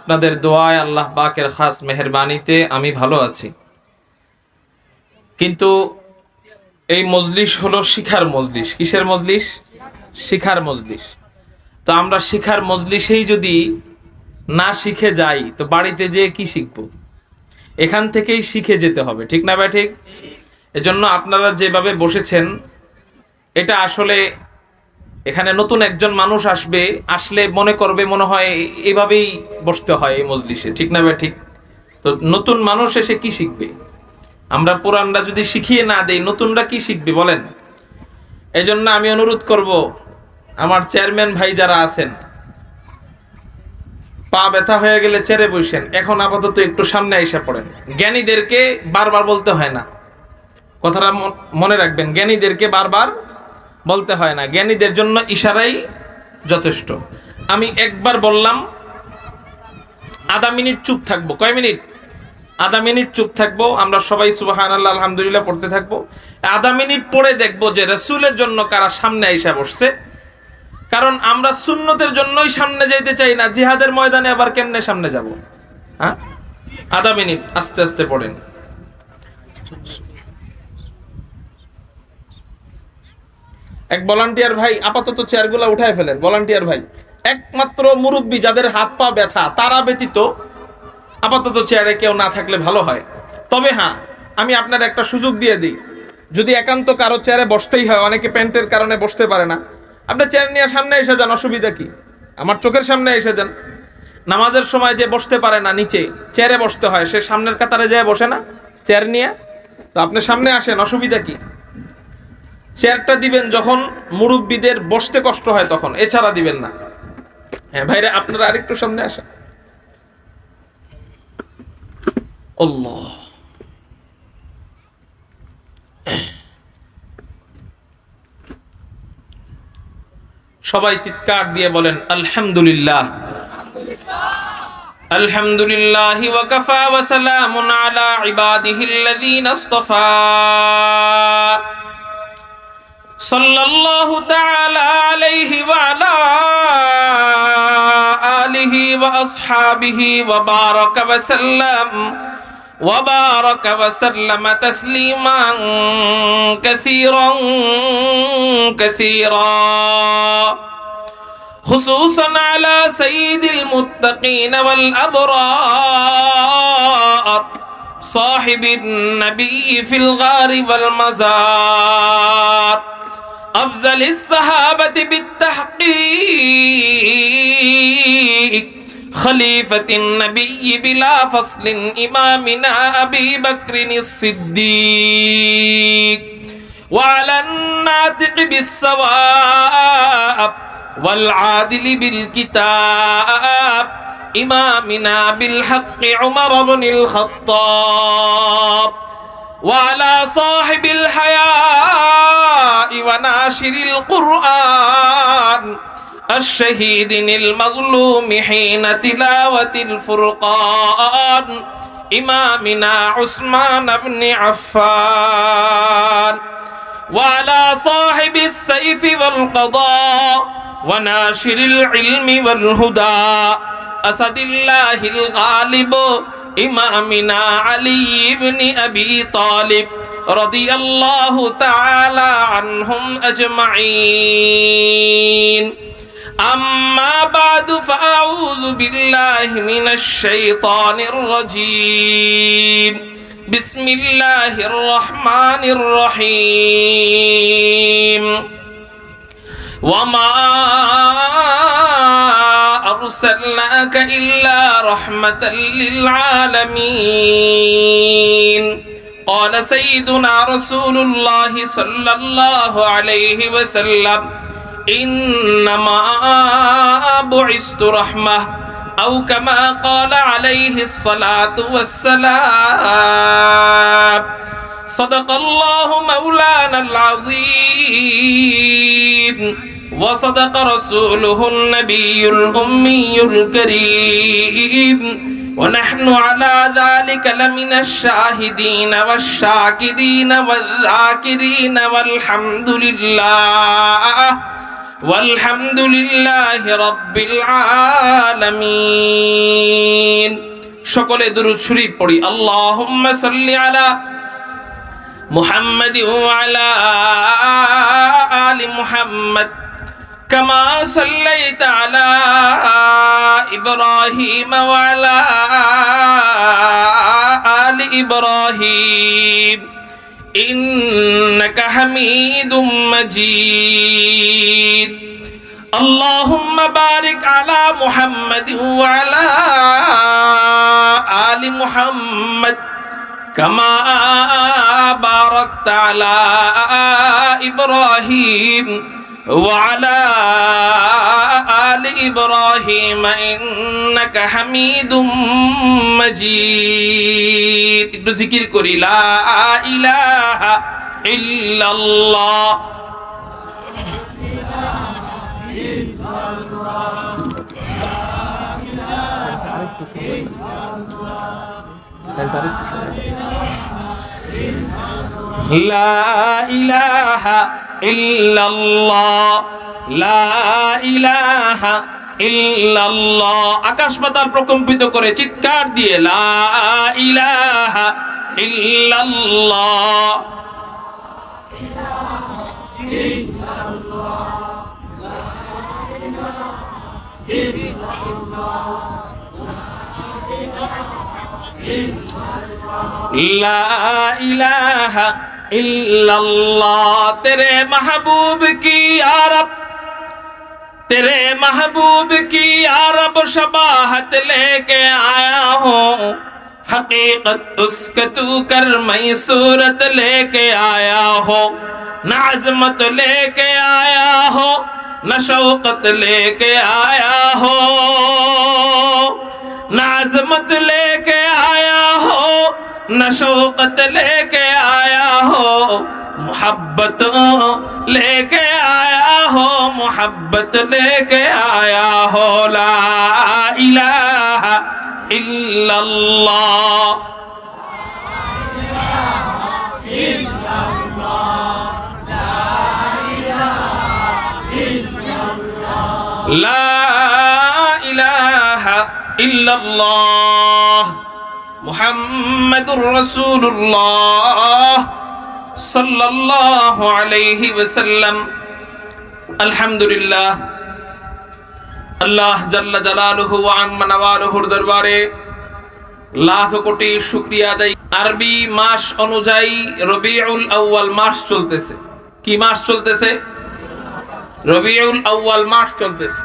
আপনাদের দোয়ায় আল্লাহ পাকের খাস মেহেরবানিতে আমি ভালো আছি। কিন্তু এই মজলিস হলো শিখার মজলিস। কিসের মজলিস? শিখার মজলিস। তো আমরা শিখার মজলিসেই যদি না শিখে যাই তো বাড়িতে যেয়ে কি শিখবো? এখান থেকেই শিখে যেতে হবে, ঠিক না ভাই? ঠিক। এজন্য আপনারা যেভাবে বসেছেন, এটা আসলে এখানে নতুন একজন মানুষ আসলে মনে করবে মনে হয় এভাবেই বসতে হয় এই মজলিসে, ঠিক না ভাই? ঠিক। তো নতুন মানুষ এসে কি শিখবে? আমরা পুরানরা যদি শিখিয়ে না দেই, নতুনরা কি শিখবে বলেন? এই জন্য আমি অনুরোধ করব, আমার চেয়ারম্যান ভাই যারা আছেন, পা ব্যথা হয়ে গেলে চেয়ারে বসেন, এখন আপাতত একটু সামনে এসে পড়েন। জ্ঞানীদেরকে বারবার বলতে হয় না, কথাটা মনে রাখবেন। জ্ঞানীদেরকে বারবার বলতে হয় না, জ্ঞানীদের জন্য ইশারাই যথেষ্ট। আমি একবার বললাম, আধা মিনিট চুপ থাকবো। কয় মিনিট? আধা মিনিট চুপ থাকবো। আমরা সবাই সুবহানাল্লাহ আলহামদুলিল্লাহ পড়তে থাকবো। আধা মিনিট পরে দেখবো যে রাসূলের জন্য কারা সামনে এসে বসছে। কারণ আমরা সুন্নতের জন্যই সামনে যাইতে চাই না, জিহাদের ময়দানে আবার কেমনে সামনে যাব? হ্যাঁ, আধা মিনিট আস্তে আস্তে পড়েন। এক ভলান্টিয়ার ভাই আপাতত চেয়ারগুলো উঠায় ফেলেন। ভলান্টিয়ার ভাই, একমাত্র মুরব্বী যাদের হাত পা ব্যথা তারা ব্যতীত আপাতত চেয়ারে কেউ না থাকলে ভালো হয়। তবে হ্যাঁ, আমি আপনার একটা সুযোগ দিয়ে দিই, যদি একান্ত কারো চেয়ারে বসতেই হয়, অনেকে প্যান্টের কারণে বসতে পারে না, আপনি চেয়ার নিয়ে সামনে এসে যান, অসুবিধা কি? আমার চোখের সামনে এসে যান। নামাজের সময় যে বসতে পারে না, নিচে চেয়ারে বসতে হয়, সে সামনের কাতারে যায় বসে না চেয়ার নিয়ে? তো আপনি সামনে আসেন, অসুবিধা কি? চেয়ারটা দিবেন যখন মুরব্বীদের বসতে কষ্ট হয় তখন, এছাড়া দিবেন না। হ্যাঁ ভাইরা, আপনারা আরেকটু সামনে আসেন। আল্লাহ, সবাই চিৎকার দিয়ে বলেন আলহামদুলিল্লাহ। আলহামদুলিল্লাহি ওয়া কাফা ওয়া সালামুন আলা ইবাদিহিল্লাযীনা ইসতাফা। সাল্লাল্লাহু তাআলা আলাইহি ওয়া আলা আলিহি ওয়া আসহাবিহি ওয়া বারাকা ওয়া সাল্লাম وبارك وسلم تسليما كثيرا كثيرا، خصوصا على سيد المتقين والأبرار صاحب النبي في الغار والمزار، أفضل الصحابة بالتحقيق، خليفة النبي بلا فصل، إمامنا أبي بكر الصديق، وعلى الناطق بالصواب والعادل بالكتاب، إمامنا بالحق عمر بن الخطاب، وعلى صاحب الحياء وناشر القرآن الشهيد المظلوم حين تلاوة الفرقان، إمامنا عثمان بن عفان، وعلى صاحب السيف والقضاء وناشر العلم والهدى أسد الله الغالب، إمامنا علي بن أبي طالب رضي الله تعالى عنهم أجمعين. أما بعد فأعوذ بالله من الشيطان الرجيم، بسم الله الرحمن الرحيم، وما أرسلناك إلا رحمة للعالمين. قال سيدنا رسول الله صلى الله عليه وسلم: إنما بعثت رحمة، أو كما قال عليه الصلاة والسلام. صدق الله مولانا العظيم، وصدق رسوله النبي الأمي الكريم، ونحن على ذلك لمن الشاهدين والشاكرين والذاكرين، والحمد لله ওয়ালহামদুলিল্লাহি রাব্বিল আলামিন। সকলে দুরূদ শরীফ পড়ি। আল্লাহুম্মা সাল্লি আলা মুহাম্মাদি ওয়া আলা আলি মুহাম্মাদ কামা সাল্লাইতা আলা ইব্রাহিম ওয়া আলা আলি ইব্রাহিম ইন্নাকা হামিদুম মাজিদ। اللهم بارك على محمد وعلى آل محمد كما باركت على إبراهيم وعلى آل إبراهيم إنك حميد مجيد। একটু জিকির করি লা ইলাহা ইল্লাল্লাহ। লা ইলাহা ইল্লাল্লাহ, লা ইলাহা ইল্লাল্লাহ। আকাশ পাতাল প্রকম্পিত করে চিৎকার দিয়ে লা ইলাহা ইল্লাল্লাহ। ला इलाहा इल्लल्लाह। तेरे महबूब की यारब, तेरे महबूब की यारब शबाहत लेके आया हूँ, हकीकत उसका तू कर मैं सूरत लेके आया हो, न अज़मत लेके आया हो न शौकत लेके आया हो, न अज़मत लेके आया हो न शौकत लेके आया हो, मोहब्बत लेके आया हो, मोहब्बत लेके आया हो। ला इलाहा इल्लल्लाह। লা ইলাহা ইল্লাল্লাহ মুহাম্মাদুর রাসূলুল্লাহ সাল্লাল্লাহু আলাইহি ওয়াসাল্লাম। আলহামদুলিল্লাহ, আল্লাহ জাল্লা জালালুহু ওয়া আম্মা নওয়ালুহুর দরবারে লাখ কোটি শুকরিয়া আদায়। আরবি মাস অনুযায়ী রবিউল আউয়াল মাস চলতেছে। কি মাস চলতেছে? রবিউল আউয়াল মাস চলতেছে।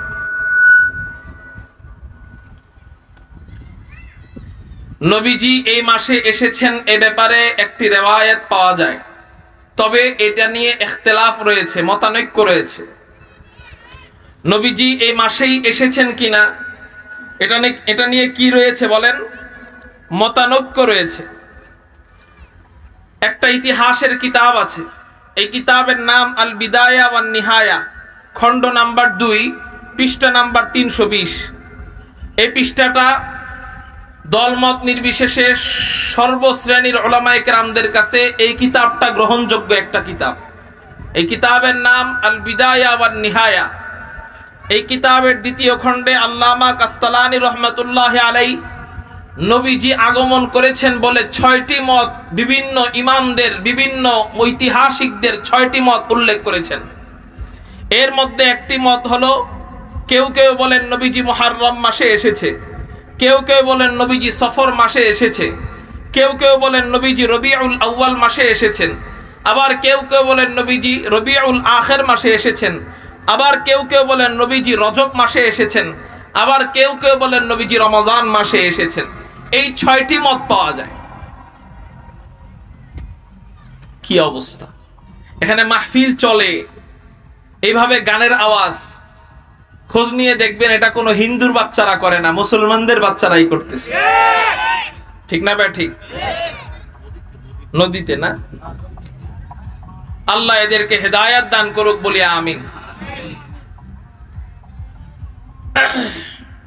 নবীজি এই মাসে এসেছেন এ ব্যাপারে একটি রিওয়ায়াত পাওয়া যায়, তবে এটা নিয়ে ইখতিলাফ রয়েছে, মতানৈক্য রয়েছে। নবীজি এই মাসেই এসেছেন কিনা এটা নিয়ে কি রয়েছে বলেন? মতানৈক্য রয়েছে। একটা ইতিহাসের কিতাব আছে, এই কিতাবের নাম আল বিদায়া ওয়ান নিহায়া, খণ্ড নাম্বার 2, পৃষ্ঠা নাম্বার 320। এই পৃষ্ঠাটা দলমত নির্বিশেষে সর্বশ্রেণীর উলামায়ে কেরামদের কাছে এই কিতাবটা গ্রহণযোগ্য একটা কিতাব। এই কিতাবের নাম আল বিদায়া ওয়ান নিহায়া। এই কিতাবের 2য় খণ্ডে আল্লামা কাস্তালানী রহমাতুল্লাহি আলাইহি নবীজি আগমন করেছেন বলে 6টি মত, বিভিন্ন ইমামদের, বিভিন্ন ঐতিহাসিকদের 6টি মত উল্লেখ করেছেন। এর মধ্যে একটি মত হলো, কেউ কেউ বলেন নবীজি মুহররম মাসে এসেছে, কেউ কেউ বলেন নবীজি সফর মাসে এসেছে, কেউ কেউ বলেন নবীজি রবিউল আউয়াল মাসে এসেছেন, আবার কেউ কেউ বলেন নবীজি রবিউল আখির মাসে এসেছেন, আবার কেউ কেউ বলেন নবীজি রজব মাসে এসেছেন, আবার কেউ কেউ বলেন নবীজি রমজান মাসে এসেছেন। এই 6টি মত পাওয়া যায়। কি অবস্থা! এখানে মাহফিল চলে, এইভাবে গানের আওয়াজ, খোঁজ নিয়ে দেখবেন এটা কোনো হিন্দুর বাচ্চারা করে না, মুসলমানদের বাচ্চারাই করতেছে। ঠিক না ভাই? ঠিক। নদীতে না? আল্লাহ এদেরকে হেদায়েত দান করুক বলি আমিন।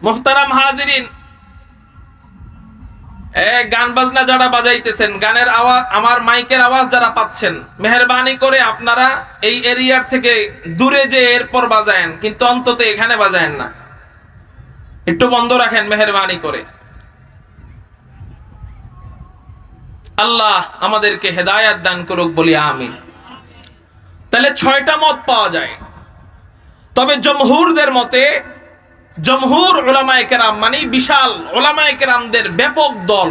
মুহতারাম হাজিরিন, গান বাজনা যারা বাজাইতেছেন, গানের আওয়াজ, আমার মাইকের আওয়াজ যারা পাচ্ছেন, মেহেরবানি করে আপনারা এই এরিয়ার থেকে দূরে যে এরপর বাজায়েন, কিন্তু অন্তত এখানে বাজায়েন না, একটু বন্ধ রাখেন মেহেরবানি করে। আল্লাহ আমাদেরকে হেদায়াত দান করুক বলি আমিন। তাহলে 6টা মত পাওয়া যায়। তবে জমহুরদের মতে, জমহুর উলামায়ে কেরাম মানে বিশাল উলামায়ে কেরামদের ব্যাপক দল,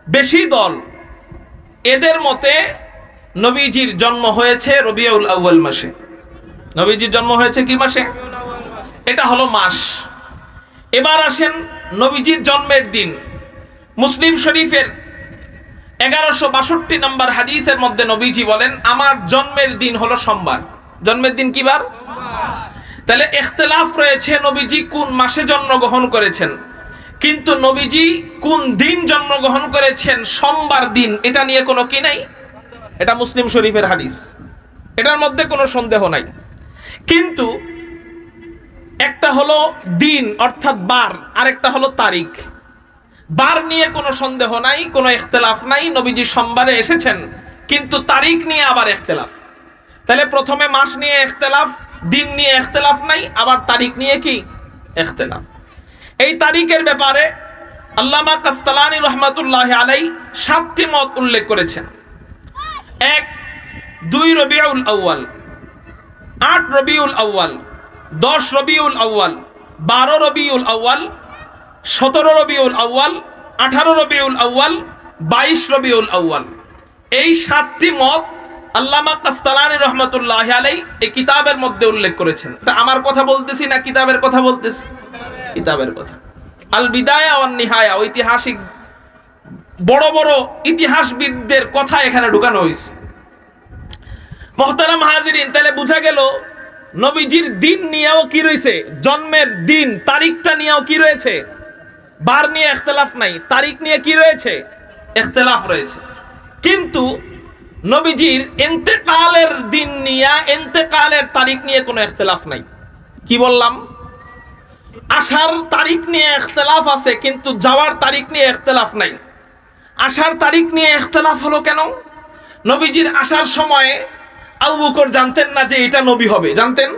বেশি দল, এদের মতে নবীজির জন্ম হয়েছে রবিউল আউয়াল মাসে। নবীজির জন্ম হয়েছে কি মাসে? এটা হলো মাস। এবার আসেন নবীজির জন্মের দিন। মুসলিম শরীফের 1162 নম্বর হাদিসের মধ্যে নবীজি বলেন, আমার জন্মের দিন হলো সোমবার। জন্মের দিন কি বার? তাহলে ইখতিলাফ রয়েছে নবীজি কোন মাসে জন্মগ্রহণ করেছেন, কিন্তু নবীজি কোন দিন জন্মগ্রহণ করেছেন, সোমবার দিন, এটা নিয়ে কোনো কি নাই। এটা মুসলিম শরীফের হাদিস, এটার মধ্যে কোনো সন্দেহ নাই। কিন্তু একটা হলো দিন অর্থাৎ বার, আরেকটা হলো তারিখ। বার নিয়ে কোনো সন্দেহ নাই, কোনো ইখতিলাফ নাই, নবীজি সোমবারে এসেছেন, কিন্তু তারিখ নিয়ে আবার ইখতিলাফ। তাহলে প্রথমে মাস নিয়ে ইখতিলাফ, দিন নিয়ে ইখতিলাফ নাই, আবার তারিখ নিয়ে কি ইখতিলাফ। এই তারিখের ব্যাপারে আল্লামা কাসতালানী রহমাতুল্লাহি আলাইহি 7টি মত উল্লেখ করেছেন। 1, 2 রবিউল আউয়াল, 8 রবিউল আউয়াল, 10 রবিউল আউয়াল, 12 রবিউল আউয়াল, 17 রবিউল আউয়াল, 18 রবিউল আউয়াল, 22 রবিউল আউয়াল। এই 7টি মত আল্লামা কাসতালানী রহমাতুল্লাহি আলাইহি এই কিতাবের মধ্যে উল্লেখ করেছেন। এটা আমার কথা বলতেছি না কিতাবের কথা বলতেছি? কিতাবের কথা। আল বিদায়া ওয়ান নিহায়া, ঐতিহাসিক বড় বড় ইতিহাসবিদদের কথা এখানে ঢুকানো হয়েছে। মুহতারাম হাজিরিন, তাহলে বোঝা গেল নবীজির দিন নিয়েও কি রয়েছে, জন্মের দিন তারিখটা নিয়েও কি রয়েছে, বার নিয়ে ইখতিলাফ নাই, তারিখ নিয়ে কি রয়েছে, ইখতিলাফ রয়েছে। কিন্তু নবীজির ইন্তেকালের দিন নিয়ে, ইন্তেকালের তারিখ নিয়ে কোনো ইখতিলাফ নাই। কি বললাম? আসার তারিখ নিয়ে ইখতিলাফ আছে, কিন্তু যাওয়ার তারিখ নিয়ে ইখতিলাফ নাই। আসার তারিখ নিয়ে ইখতিলাফ হলো কেন? নবীজির আসার সময়ে আবু বকর জানতেন না যে এটা নবী হবে, জানতেন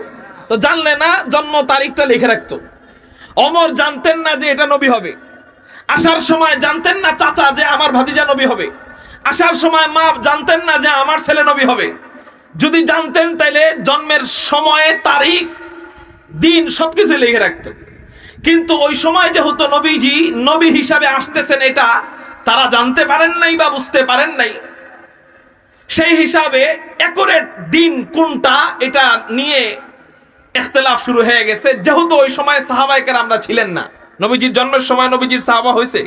তো? জানলে না জন্ম তারিখটা লিখে রাখতো। ওমর জানতেন না যে এটা নবী হবে। আসার সময় জানতেন না চাচা যে আমার ভাতিজা নবী হবে। আসার সময় মা জানতেন না যে আমার ছেলে নবী হবে। যদি জানতেন তাইলে জন্মের সময়ে তারিখ, দিন সবকিছু লিখে রাখতো। কিন্তু ওই সময় যেহেতু নবীজি নবী হিসাবে আসতেছেন এটা তারা জানতে পারেন নাই বা বুঝতে পারেন নাই, সেই হিসাবে অ্যাকুরেট দিন কোনটা এটা নিয়ে ইখতিলাফ শুরু হয়ে গেছে। যেহেতু ওই সময় সাহাবায়ে কেরামরা ছিলেন না, নবীজির জন্মের সময় নবীজির সাহাবা হয়েছে,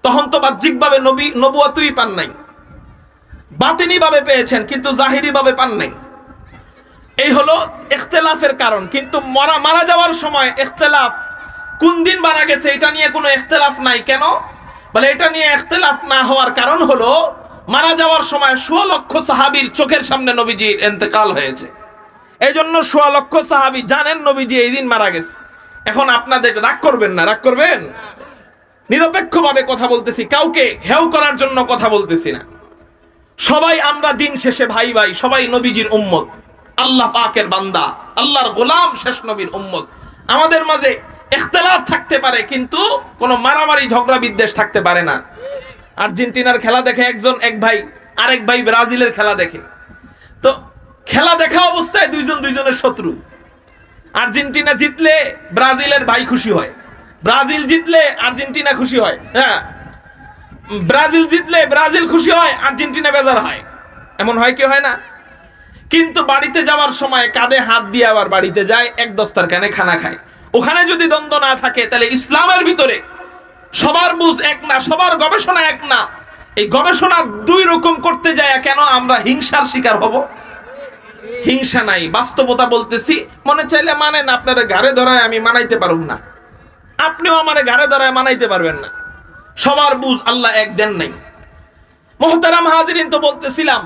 তখন তো বাহ্যিকভাবে নবুয়তই পান নাই, বাতিনি ভাবে পেয়েছেন কিন্তু জাহিরি ভাবে পান নাই। এই হলো ইখতিলাফের কারণ। কিন্তু মারা যাওয়ার সময় ইখতিলাফ, কোন দিন মারা গেছে এটা নিয়ে কোনো ইখতিলাফ নাই। কেন বলে এটা নিয়ে ইখতিলাফ না হওয়ার কারণ হলো মারা যাওয়ার সময় 16 লক্ষ সাহাবীর চোখের সামনে নবীজির ইন্তেকাল হয়েছে। এই জন্য 16 লক্ষ সাহাবী জানেন নবীজি এই দিন মারা গেছে। এখন আপনাদের রাগ করবেন না, রাগ করবেন? নিরপেক্ষভাবে কথা বলতেছি, কাউকে হেয় করার জন্য কথা বলতেছি না। সবাই আমরা দিন শেষে ভাই ভাই, সবাই নবীজির উম্মত, আল্লাহ পাকের বান্দা, আল্লাহর গোলাম, শেষ নবীর উম্মত। আমাদের মাঝে ইখতিলাফ থাকতে পারে কিন্তু কোনো মারামারি ঝগড়া বিদ্বেষ থাকতে পারে না। আর্জেন্টিনার খেলা দেখে এক ভাই আরেক ভাই ব্রাজিলের খেলা দেখে, তো খেলা দেখা অবস্থায় দুইজনের শত্রু। আর্জেন্টিনা জিতলে ব্রাজিলের ভাই খুশি হয়, ব্রাজিল জিতলে আর্জেন্টিনা খুশি হয়, হ্যাঁ, ব্রাজিল জিতলে ব্রাজিল খুশি হয়, আর্জেন্টিনা বেজার হয়। এমন হয় কি হয় না? কিন্তু বাড়িতে যাওয়ার সময় কাঁধে হাত দিয়ে আবার বাড়িতে যায়, এক দস্তারখানে খানা খায়। ওখানে যদি দ্বন্দ্ব না থাকে তাহলে ইসলামের ভিতরে সবার বুঝ এক না, সবার গবেষণা এক না। এই গবেষণা দুই রকম করতে যায় কেন আমরা হিংসার শিকার হব? হিংসা নাই, বাস্তবতা বলতেছি। মনে চাইলে মানেন, আপনারা ঘাড়ে ধরায় আমি মানাইতে পারব না, আপনিও আমারে ঘাড়ে ধরায় মানাইতে পারবেন না। সবার বুঝ আল্লাহ এক দেন নাই। মুহতারাম হাজিরিন, তো বলতেছিলাম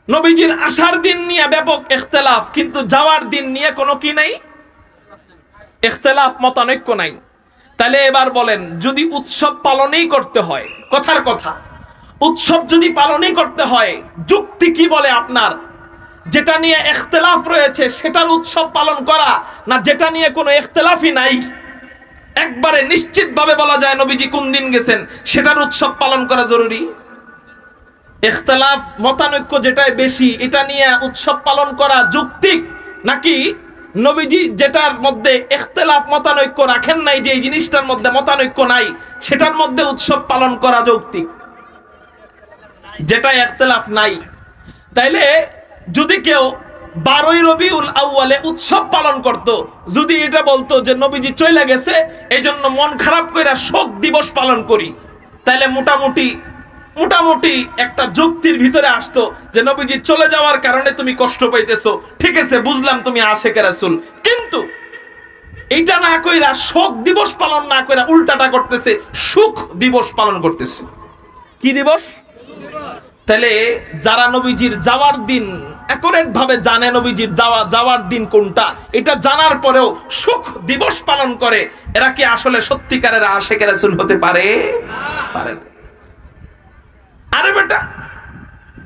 নবীজির আসার দিন নিয়ে ব্যাপক ইখতিলাফ, কিন্তু যাওয়ার দিন নিয়ে কোনো কি নাই, ইখতিলাফ, মতানৈক্য নাই। তাহলে এবার বলেন, যদি উৎসব পালনই করতে হয়, কথার কথা, উৎসব যদি পালনই করতে হয়, যুক্তি কি বলে আপনার? যেটা নিয়ে ইখতিলাফ রয়েছে সেটার উৎসব পালন করা, না যেটা নিয়ে কোনো ইখতিলাফই নাই, একবারে নিশ্চিতভাবে বলা যায় নবীজি কোন দিন গেছেন সেটার উৎসব পালন করা জরুরি? ইখতিলাফ, মতানৈক্য যেটাই বেশি, এটা নিয়ে উৎসব পালন করা যৌক্তিক, নাকি নবীজি যেটার মধ্যে ইখতিলাফ মতানৈক্য রাখেন নাই, যে এই জিনিসটার মধ্যে মতানৈক্য নাই, সেটার মধ্যে উৎসব পালন করা যৌক্তিক? যেটা ইখতিলাফ নাই। তাইলে যদি কেউ 12ই রবিউল আউয়ালে উৎসব পালন করত, যদি এটা বলতো যে নবীজি চলে গেছে এই জন্য মন খারাপ কইরা শোক দিবস পালন করি, তাইলে মোটামুটি একটা যুক্তির ভিতরে আসতো যে নবীজি চলে যাওয়ার কারণে তুমি কষ্ট পাইতেছো, ঠিক আছে বুঝলাম তুমি আশিকে রাসূল, কিন্তু এইটা না কইরা শোক দিবস পালন না কইরা উল্টাটা করতেছে, সুখ দিবস পালন করতেছে। কি দিবস? তাহলে যারা নবীজির যাওয়ার দিন অ্যাকুরেট ভাবে জানে নবীজির যাওয়ার দিন কোনটা, এটা জানার পরেও সুখ দিবস পালন করে, এরা কি আসলে সত্যিকারের আশিকে রাসূল হতে পারে? পারে না। আরে বেটা,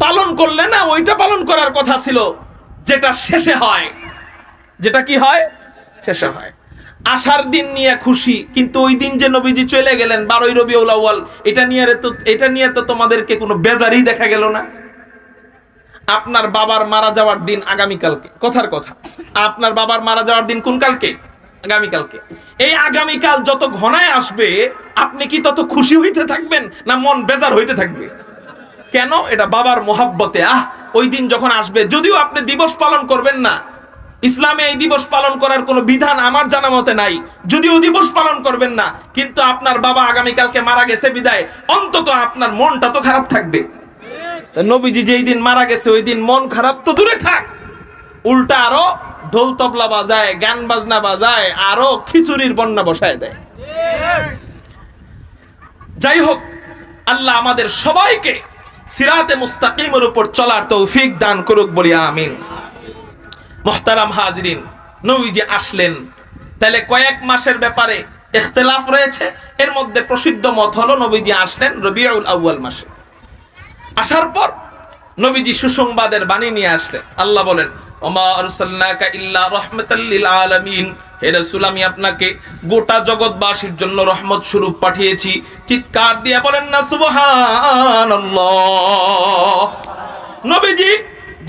পালন করলে না ওইটা পালন করার কথা ছিল যেটা শেষে হয়, যেটা কি হয়? শেষে হয়। আসার দিন নিয়ে খুশি, কিন্তু ওই দিন যে নবীজি চলে গেলেন 12ই রবিউল আউয়াল, এটা নিয়ে তো তোমাদেরকে কোনো বেজারই দেখা গেল না। আপনার বাবার মারা যাওয়ার দিন আগামীকালকে, কথার কথা, আপনার বাবার মারা যাওয়ার দিন কোন কালকে? আগামীকালকে। এই আগামীকাল যত ঘনায় আসবে আপনি কি তত খুশি হইতে থাকবেন, না মন বেজার হইতে থাকবে? কেন? এটা বাবার মোহাব্বতে। ওই দিন যখন আসবে, যদিও আপনি দিবস পালন করবেন না, ইসলামে এই দিবস পালন করার কোনো বিধান আমার জানা মতে নাই, যদিও দিবস পালন করবেন না, কিন্তু আপনার বাবা আগামীকালকে মারা গেছে বিদায় অন্তত আপনার মনটা তো খারাপ থাকবে। নবীজি যেই দিন মারা গেছে ওই দিন মন খারাপ তো দূরে থাক, উল্টা আরো ঢোল তবলা বাজায়, গান বাজনা বাজায়, আরো খিচুড়ির বন্যা বসায় দেয়। যাই হোক, আল্লাহ আমাদের সবাইকে সিরাতে মুস্তাকিমের উপর চলার তৌফিক দান করুক, বলি আমিন। মুহতারাম হাজিরিন, নবীজি আসলেন, তাহলে কয়েক মাসের ব্যাপারে ইখতিলাফ রয়েছে। এর মধ্যে প্রসিদ্ধ মত হলো নবীজি আসলেন রবিউল আউয়াল মাসে। আসার পর নবীজি সুসংবাদের বাণী নিয়ে আসলেন। আল্লাহ বলেন, ওমা আরসালনাকা ইল্লা রাহমাতাল লিল আলামিন, হে রাসূল আমি আপনাকে গোটা জগৎবাসীর জন্য রহমত স্বরূপ পাঠিয়েছি। চিৎকার দিয়ে বলেন না সুবহানাল্লাহ। নবীজি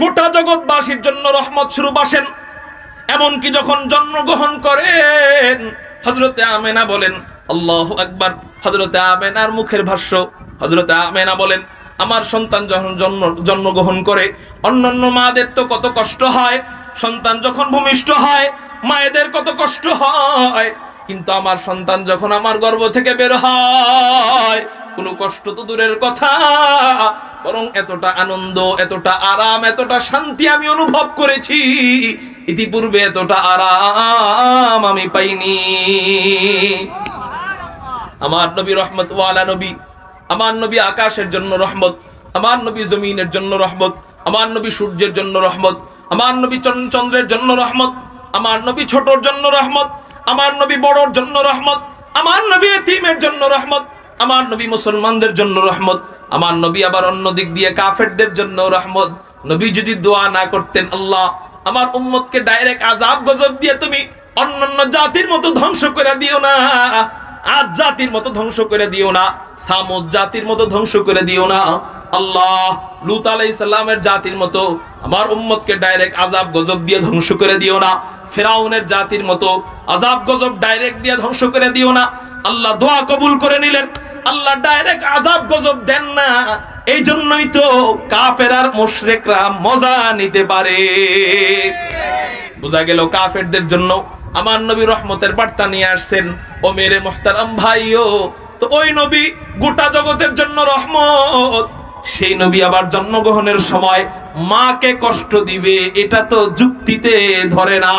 গোটা জগৎবাসীর জন্য রহমত স্বরূপ আসেন। এমনকি যখন জন্মগ্রহণ করেন, হযরতে আমেনা বলেন, আল্লাহু আকবার, হযরতে আমেনার মুখের ভাষ্য, হযরতে আমেনা বলেন, আমার সন্তান যখন জন্মগ্রহণ করে, অন্যান্য মাদের তো কত কষ্ট হয়, সন্তান যখন ভূমিষ্ঠ হয় মায়েদের কত কষ্ট হয়, কিন্তু আমার সন্তান যখন আমার গর্ভ থেকে বের হয় কোনো কষ্ট তো দূরের কথা, বরং এতটা আনন্দ, এতটা আরাম, এতটা শান্তি আমি অনুভব করেছি, ইতিপূর্বে এতটা আরাম আমি পাইনি। আমার নবী রহমত ওয়ালা নবী, আমার নবী আকাশের জন্য রহমত, আমার নবী জমিনের জন্য রহমত, আমার নবী সূর্যের জন্য রহমত, আমার নবী চন্দ্রের জন্য রহমত, আমার নবী ছোটর জন্য রহমত, আমার নবী বড়র জন্য রহমত, আমার নবী এতিমের জন্য রহমত, আমার নবী মুসলমানদের জন্য রহমত, আমার নবী আবার অন্য দিক দিয়ে কাফেরদের জন্য রহমত। নবী যদি দোয়া না করতেন, আল্লাহ আমার উম্মতকে ডাইরেক্ট আযাব গজব দিয়ে তুমি অন্যান্য জাতির মতো ধ্বংস করে দিও না, আদ জাতির মতো ধ্বংস করে দিও না, সামুদ জাতির মতো ধ্বংস করে দিও না, আল্লাহ লূত আলাইহিস সালামের জাতির মতো আমার উম্মতকে ডাইরেক্ট আযাব গজব দিয়ে ধ্বংস করে দিও না, ফিরাউনের জাতির মতো আযাব গজব ডাইরেক্ট দিয়ে ধ্বংস করে দিও না। আল্লাহ দোয়া কবুল করে নিলেন, আল্লাহ ডাইরেক্ট আযাব গজব দেন না, এই জন্যই তো কাফের আর মুশরিকরা মজা নিতে পারে। বোঝা গেল কাফেরদের জন্য আমার নবী রহমতের বার্তা নিয়ে আসছেন। ও মেরে মুহতারাম ভাইও, তো ওই নবী গোটা জগতের জন্য রহমত, সেই নবী আবার জন্মগ্রহণের সময় মাকে কষ্ট দিবে, এটা তো যুক্তিতে ধরে না।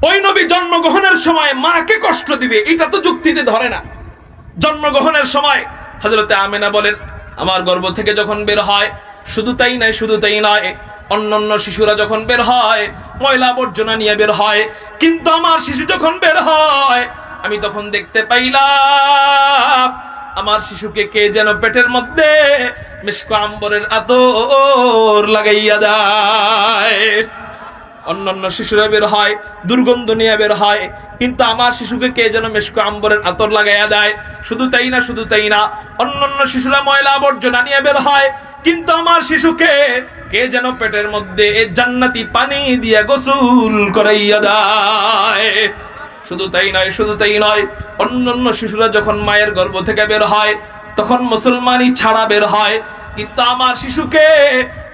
ওই নবী জন্মগ্রহণের সময় মাকে কষ্ট দিবে, এটা তো যুক্তিতে ধরে না। জন্মগ্রহণের সময় হযরতে আমেনা বলেন, আমার গর্ভ থেকে যখন বের হয়, শুধু তাই নয়, অন্যান্য শিশুরা যখন বের হয় ময়লা আবর্জনা নিয়ে বের হয়, কিন্তু আমার শিশু যখন বের হয় আমি তখন দেখতে পাইলাম আমার শিশুকে কে যেন পেটের মধ্যে মিশক আম্বরের আতর লাগাইয়া দেয়। অন্যান্য শিশুরা বের হয় দুর্গন্ধ নিয়ে বের হয়, কিন্তু আমার শিশুকে কে যেন মিশক আম্বরের আতর লাগাইয়া দেয়। শুধু তাই না, অন্যান্য শিশুরা ময়লা আবর্জনা নিয়ে বের হয়, কিন্তু আমার শিশুকে কে যেন পেটের মধ্যে জান্নাতি পানি দিয়ে গোসল করাইয়া দেয়। শুধু তাই নয়, অন্যান্য শিশুরা যখন মায়ের গর্ভ থেকে বের হয় তখন মুসলমানই ছাড়া বের হয়, কিন্তু আমার শিশুকে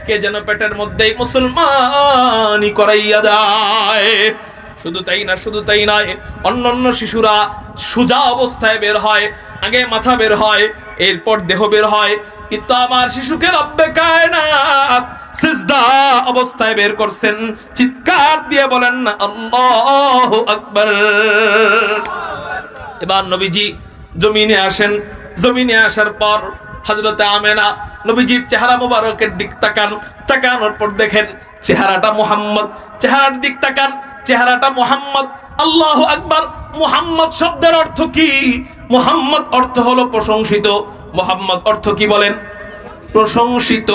কে যেন পেটের মধ্যেই মুসলমানই করাইয়া দেয়। শুধু তাই নয়, অন্যান্য শিশুরা সোজা অবস্থায় বের হয়, আগে মাথা বের হয়, এরপর দেহ বের হয়, কিন্তু আমার শিশুকে রব্বে কায়নাত সিজদা অবস্থায় বের করছেন। চিৎকার দিয়ে বলেন না আল্লাহু আকবার। এবার নবীজি জমিনে আসেন, জমিনে আসার পর হযরতে আমেনা নবীজির চেহারা মুবারকের দিক তাকান, তাকানোর পর দেখেন চেহারাটা মুহাম্মদ, চেহারার দিক তাকান, চেহারাটা মুহাম্মদ। আল্লাহু আকবার। মুহাম্মদ শব্দের অর্থ কি? মুহাম্মদ অর্থ হলো প্রশংসিত। মুহাম্মদ অর্থ কি বলেন? প্রশংসিত।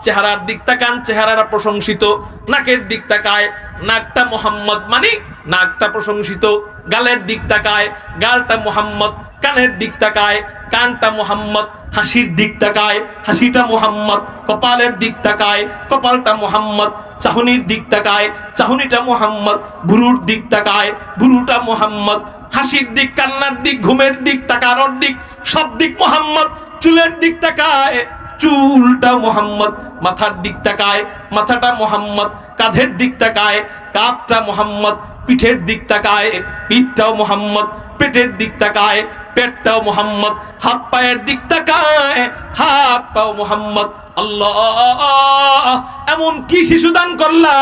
চেহারার দিক তাকান, চেহারাটা প্রশংসিত। নাকের দিক তাকায়, নাকটা মুহাম্মদ মানে নাকটা প্রশংসিত। গালের দিক তাকায়, গালটা মুহাম্মদ। কানের দিক তাকায়, কানটা মুহাম্মদ। হাসির দিক তাকায়, হাসিটা মুহাম্মদ। কপালের দিক তাকায়, কপালটা মুহাম্মদ। চাহনির দিক তাকায়, চাহনিটা মুহাম্মদ। ভুরুর দিক তাকায়, ভুরুটা মুহাম্মদ। হাসির দিক, কান্নার দিক, ঘুমের দিক, তাকানোর দিক, সব দিক মুহাম্মদ। চুলের দিক তাকায়, চুলটা মুহাম্মদ। মাথার দিক তাকায়, মাথাটা মুহাম্মদ। কাঁধের দিক তাকায়, কাঁধটা মুহাম্মদ। পিঠের দিক তাকায়, পিঠটাও মুহাম্মদ। পেটের দিক তাকায়, পেটটাও মুহাম্মদ। হাত পায়ের দিক তাকায়, হাত পাও মুহাম্মদ। আল্লাহ, এমন কি শিশু দান করলা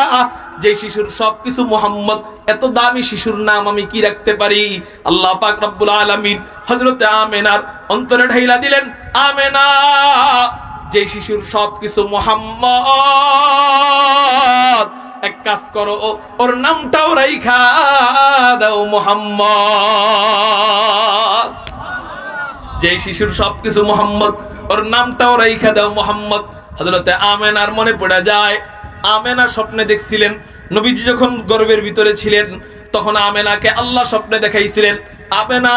যে শিশুর সবকিছু মুহাম্মদ। এত দামি শিশুর নাম আমি কি রাখতে পারি? আল্লাহ পাক রব্বুল আলামিন হযরতে আমেনার অন্তরে ঢাইলা দিলেন, আমেনা যে শিশুর সবকিছু মুহাম্মদ, এক কাজ করো, ওর নামটাও রাইখা দাও মুহাম্মদ। যে শিশুর সবকিছু মুহাম্মদ, ওর নামটাও রাইখা দাও মুহাম্মদ। হযরতে আমেনার মনে পড়ে যায়, আমেনা স্বপ্নে দেখছিলেন নবীজি যখন গর্ভের ভিতরে ছিলেন, তখন আমেনাকে আল্লাহ স্বপ্নে দেখাইছিলেন, আমেনা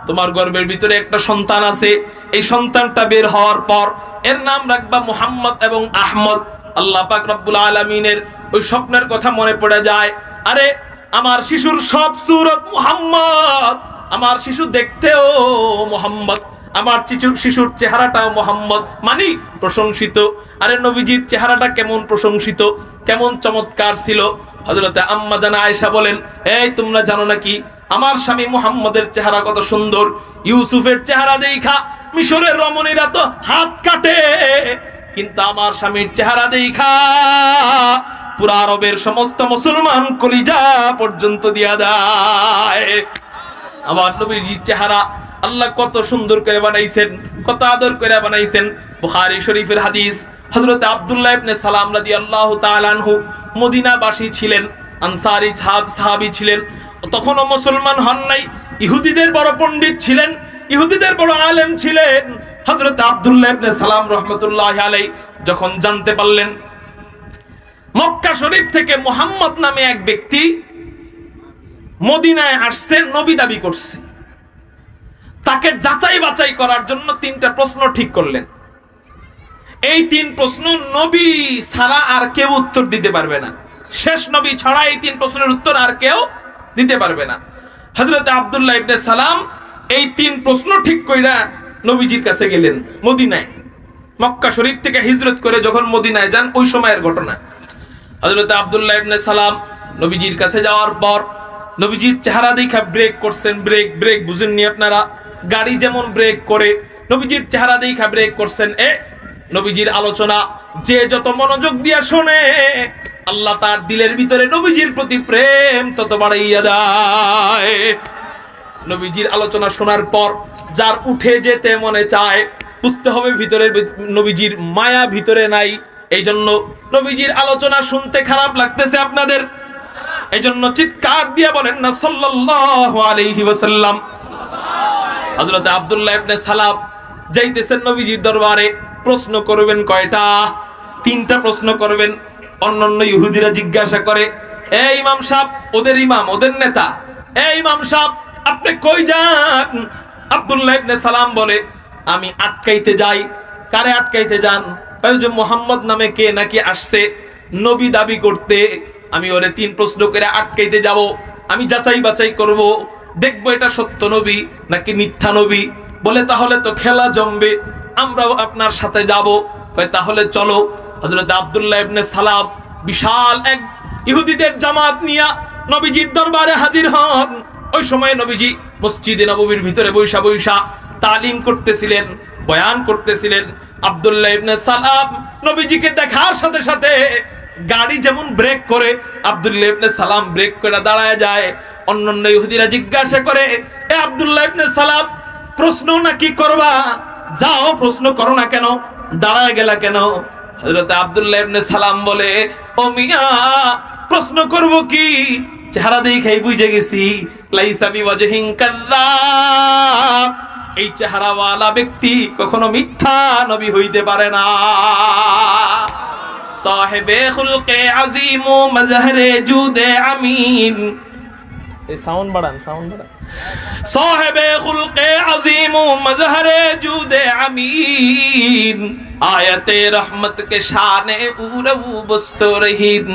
তোমার গর্ভের ভিতরে একটা সন্তান আছে, এই সন্তানটা বের হওয়ার পর এর নাম রাখবা মুহাম্মদ এবং আহমদ। আল্লাহ পাক রব্বুল আলামিনের ওই স্বপ্নের কথা মনে পড়ে যায়। আরে আমার শিশুর সব সূরত মুহাম্মদ, আমার শিশু দেখতেও মুহাম্মদ, আমার শিশুর চেহারাটাও মুহাম্মদ মানে প্রশংসিত। আরে নবীজির চেহারাটা কেমন প্রশংসিত, কেমন চমৎকার ছিল। হযরতে আম্মা জানা আয়েশা বলেন, এই তোমরা জানো নাকি আমার স্বামী মুহাম্মদের চেহারা কত সুন্দর? ইউসুফের চেহারা দেখা মিশরের রমণীরা তো হাত কাটে, কিন্তু আমার স্বামীর চেহারা দেখা পুরা আরবের সমস্ত মুসলমান কলিজা পর্যন্ত দিয়া দেয়। আমার নবীজির চেহারা আল্লাহ কত সুন্দর করে বানাইছেন, কত আদর করে বানাইছেন। বুখারী শরীফের হাদিস, হযরত আব্দুল্লাহ ইবনে সালাম রাদিয়াল্লাহু তাআলা আনহু মদিনাবাসী ছিলেন, আনসারী সাহাবী ছিলেন, তখনও মুসলমান হন নাই। ইহুদিদের বড় পণ্ডিত ছিলেন, ইহুদিদের বড় আলেম ছিলেন। হযরত আব্দুল্লাহ ইবনে সালাম রাহমাতুল্লাহি আলাইহি যখন জানতে পারলেন মক্কা শরীফ থেকে মুহাম্মদ নামে এক ব্যক্তি মদিনায় আসছে, নবী দাবি করছে, তাকে যাচাই বাছাই করার জন্য তিনটা প্রশ্ন ঠিক করলেন। এই তিন প্রশ্ন নবী ছাড়া আর কেউ উত্তর দিতে পারবে না। শেষ নবী ছাড়া এই তিন প্রশ্নের উত্তর আর কেউ দিতে পারবে না। হযরত আব্দুল্লাহ ইবনে সালাম এই তিন প্রশ্ন ঠিক কইরা নবীজির কাছে গেলেন মদিনায়। মক্কা শরীফ থেকে হিজরত করে যখন মদিনায় যান, ওই সময়ের ঘটনা। হযরত আব্দুল্লাহ ইবনে সালাম নবীজির কাছে যাওয়ার পর নবীজির চেহারা দেখা ব্রেক করছেন। ব্রেক বুঝেননি আপনারা? গাড়ি যেমন ব্রেক করে, নবীজির চেহারা দেখা ব্রেক করছেন। নবীজির আলোচনা যে যত মনোযোগ দিয়া শোনে, আল্লাহ তার দিলের ভিতরে নবীজির প্রতি প্রেম তত বাড়াইয়া দেয়। নবীজির আলোচনা শোনার পর যার উঠে যেতে মনে চায়, বুঝতে হবে ভিতরে নবীজির মায়া ভিতরে নাই, এই জন্য নবীজির আলোচনা শুনতে খারাপ লাগতেছে আপনাদের, এই জন্য চিৎকার দিয়ে বলেন না সাল্লাল্লাহু আলাইহি ওয়াসাল্লাম। হযরত আব্দুল্লাহ ইবনে সালাম যাইতেছেন নবীজির দরবারে, প্রশ্ন করবেন কয়টা? 3টা প্রশ্ন করবেন। অন্যান্য ইহুদিরা জিজ্ঞাসা করে, এই ইমাম সাহেব, ওদের ইমাম, ওদের নেতা, এই ইমাম সাহেব আপনি কই যান? আব্দুল্লাহ ইবনে সালাম বলে, আমি আটকাইতে যাই। কারে আটকাইতে যান? ওই যে মুহাম্মদ নামে কে নাকি আসছে নবী দাবি করতে, আমি ওরে 3 প্রশ্ন করে আটকাইতে যাব। আমি যাচাই বাছাই করব, দেখবো এটা সত্য নবী নাকি মিথ্যা নবী। বলে তাহলে তো খেলা জমবে, আমরাও আপনার সাথে যাব। কয় তাহলে চলো। হযরত আব্দুল্লাহ ইবনে সালাম বিশাল এক ইহুদিদের জামাত নিয়া নবীজির দরবারে হাজির হন। ওই সময় নবীজি মসজিদে নববীর ভিতরে বৈশা বৈশা তালিম করতেছিলেন, বয়ান করতেছিলেন। আব্দুল্লাহ ইবনে সালাম নবীজিকে দেখার সাথে সাথে গাড়ি যেমন ব্রেক করে, আব্দুল্লাহ ইবনে সালাম ব্রেক করে দাঁড়ায় যায়। অন্যান্য ইহুদিরা জিজ্ঞাসা করে, এ আব্দুল্লাহ ইবনে সালাম প্রশ্ন নাকি করবা? যাও, প্রশ্ন করো না কেন, দাঁড়ায় গেলা কেন? হযরত আব্দুল্লাহ ইবনে সালাম বলে, ও মিয়া, প্রশ্ন করব কি? চেহারা দেখেই বুঝে গেছি, লাইসা বিওয়াজহিন কাল্লাব, এই চেহারাওয়ালা ব্যক্তি কখনো মিথ্যা নবী হইতে পারে না। সাহেবে খুলকে আজিম ও মজহরে জুদে আমিন। এই সাউন্ড বাড়ান, সাউন্ড বাড়ান। সাহেবে খুলকে আজিম ও মজহরে জুদে আমিন, आयते रहमत के शाने उरबू बस्तो रहीम,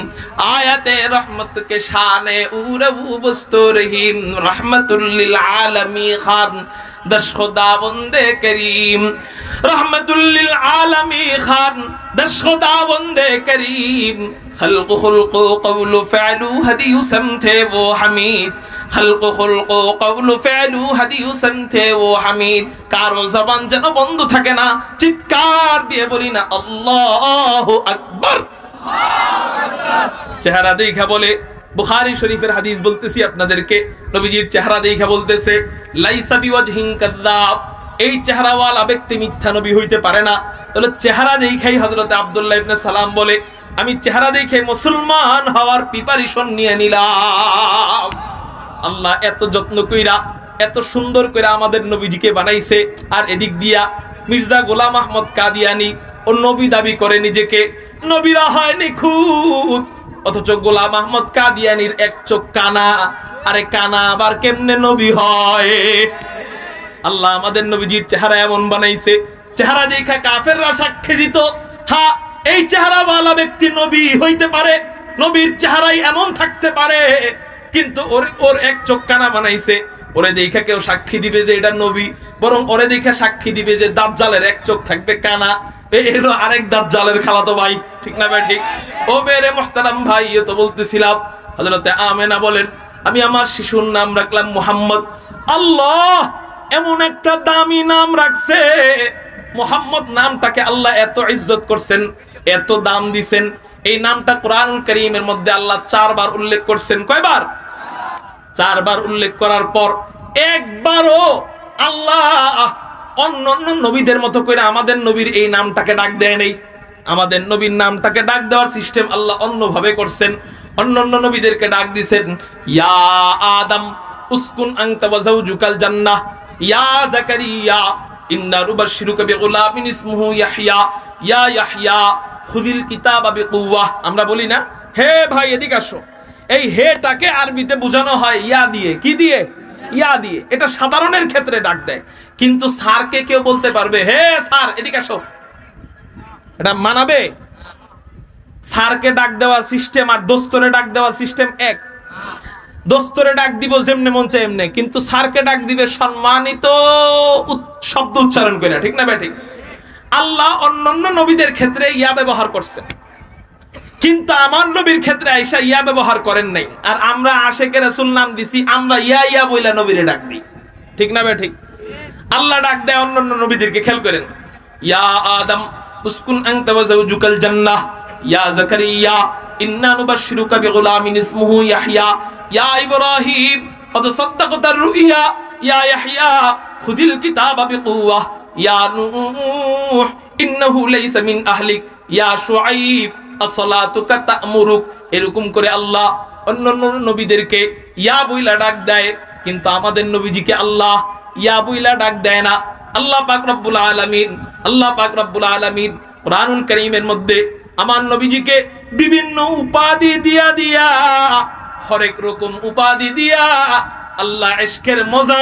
आयते रहमत के शाने उरबू बस्तो रहीम, रहमतुल लिल आलमी खान दश खुदा बंदे करीम, रहमतुल लिल आलमी खान दश खुदा बंदे करीम, खल्क़ खुल्क़ क़ौल फ़अलु हदीउ समथे वो हमीद, खल्क़ खुल्क़ क़ौल फ़अलु हदीउ समथे वो हमीद। कारो ज़बान যেন বন্ধ থাকে না, চিৎকার দিয়ে বলি না আল্লাহু আকবার। চেহারা দেখা বলে, বুখারী শরীফের হাদিস বলতেছি আপনাদেরকে, নবীজির চেহারা দেখা বলতেছে, লাইসা বিওয়াজহিন কাযাব, এই চেহারাওয়ালা ব্যক্তি মিথ্যা নবী হইতে পারে না। তাহলে চেহারা দেখাই হযরত আব্দুল্লাহ ইবনে সালাম বলে, আমি চেহারা দেখে মুসলমান হওয়ার প্রিপারেশন নিয়ে নিলাম। আল্লাহ এত যত্ন কইরা, এত সুন্দর করে আমাদের নবীজিকে বানাইছে, আর এদিক দিয়া মির্জা গোলাম আহমদ কাদিয়ানি ও নবী দাবি করে নিজেকে। নবীরা হয় নিখুঁত, অথচ গোলাম আহমদ কাদিয়ানির এক চোখ কানা। আরে কানা আবার কেমনে নবী হয়? আল্লাহ আমাদের নবীজির চেহারা এমন বানাইছে, চেহারা দেখা কাফেররা সাক্ষী দিত, হ্যাঁ এই চেহারাওয়ালা ব্যক্তি নবী হইতে পারে, নবীর চেহারাই এমন থাকতে পারে। কিন্তু ওর এক চোখ কানা বানাইছে, ওরে দেখা কেউ সাক্ষী দিবে যে এটা নবী, বরং ওরে দেখা সাক্ষী দিবে যে দাজ্জালের এক চোখ থাকবে কানা, এরও আরেক দাজ্জালের খালাতো ভাই, ঠিক না ভাই? ঠিক। ও মেরে মুহতারাম ভাই, এ তো বলতেছিলাম হযরতে আমেনা বলেন, আমি আমার শিশুর নাম রাখলাম মুহাম্মদ। আল্লাহ এমন একটা দামি নাম রাখছে, মুহাম্মদ নামটাকে আল্লাহ এত ইজ্জত করছেন, এত দাম দিছেন। এই নামটা কোরআনুল কারীমের মধ্যে আল্লাহ 4 বার উল্লেখ করছেন। কয়বার? 4 বার উল্লেখ করার পর একবারও আল্লাহ অন্যান্য নবীদের মতো করে আমাদের নবীর এই নামটাকে ডাক দেয় নাই। আমাদের নবীর নামটাকে ডাক দেওয়ার সিস্টেম আল্লাহ অন্যভাবে করছেন। অন্যান্য নবীদেরকে ডাক দিয়েছেন, ইয়া আদম উসকুন আনতা ওয়া যাওজুকাল জান্নাহ, ইয়া যাকারিয়া ইন্না নুবাশশিরুকা বিগুলামিন ইসমুহু ইয়াহইয়া, ইয়া ইয়াহইয়া খুযিল কিতাবা বিকুওয়া। আমরা বলি না, হে ভাই এদিকে আসো। এই হেটাকে আরবিতে বোঝানো হয় ইয়া দিয়ে। কি দিয়ে? ইয়া দিয়ে। এটা সাধারণের ক্ষেত্রে ডাক দেয়, কিন্তু স্যারকে কেউ বলতে পারবে, হে স্যার এদিকে আসো? এটা মানাবে? স্যারকে ডাক দেওয়ার সিস্টেম আর দোস্তরে ডাক দেওয়ার সিস্টেম এক। দোস্তরে ডাক দিব যেমনে মন চায় এমনে, কিন্তু স্যারকে ডাক দিবে সম্মানিত শব্দ উচ্চারণ করে, ঠিক না ভাই? ঠিক। আল্লাহ অন্যান্য নবীদের ক্ষেত্রে ইয়া ব্যবহার করছেন, কিন্তু আমার নবীর ক্ষেত্রে আয়েশা ইয়া ব্যবহার করেন নাই। আর আমরা আশেকে রাসূল নাম দিছি, আমরা ইয়া ইয়া বইলা নবীরে ডাক দিই, ঠিক না ভাই? ঠিক। আল্লাহ ডাক দেয় অন্যান্য নবীদেরকে, খেয়াল করেন, ইয়া আদম উসকুন আনতা ওয়া যাওজুকাল জান্নাহ, ইয়া যাকারিয়া ইন্না নুবাশশিরুকা বিগুলামিন ইসমুহু ইয়াহইয়া, ইয়া ইব্রাহিম কদ সাদ্দাকতার রুইয়া, ইয়া ইয়াহইয়া খুযিল কিতাবা বিকুওয়া, ইয়া নূহ ইন্নাহু লাইসা মিন আহলিক ইয়া শুআইব আসসালাতুকা তা'মুরুক, এরকম করে আল্লাহ অন্যান্য নবীদেরকে ইয়া বইলা ডাক দেয়, কিন্তু আমাদের নবীজিকে আল্লাহ ইয়া বইলা ডাক দেয় না। আল্লাহ পাক রব্বুল আলামিন কুরআনুল কারীমের মধ্যে আমার নবীজিকে বিভিন্ন উপাধি দিয়া দিয়া, হরেক রকম উপাধি দিয়া আল্লাহ ইশকের মজা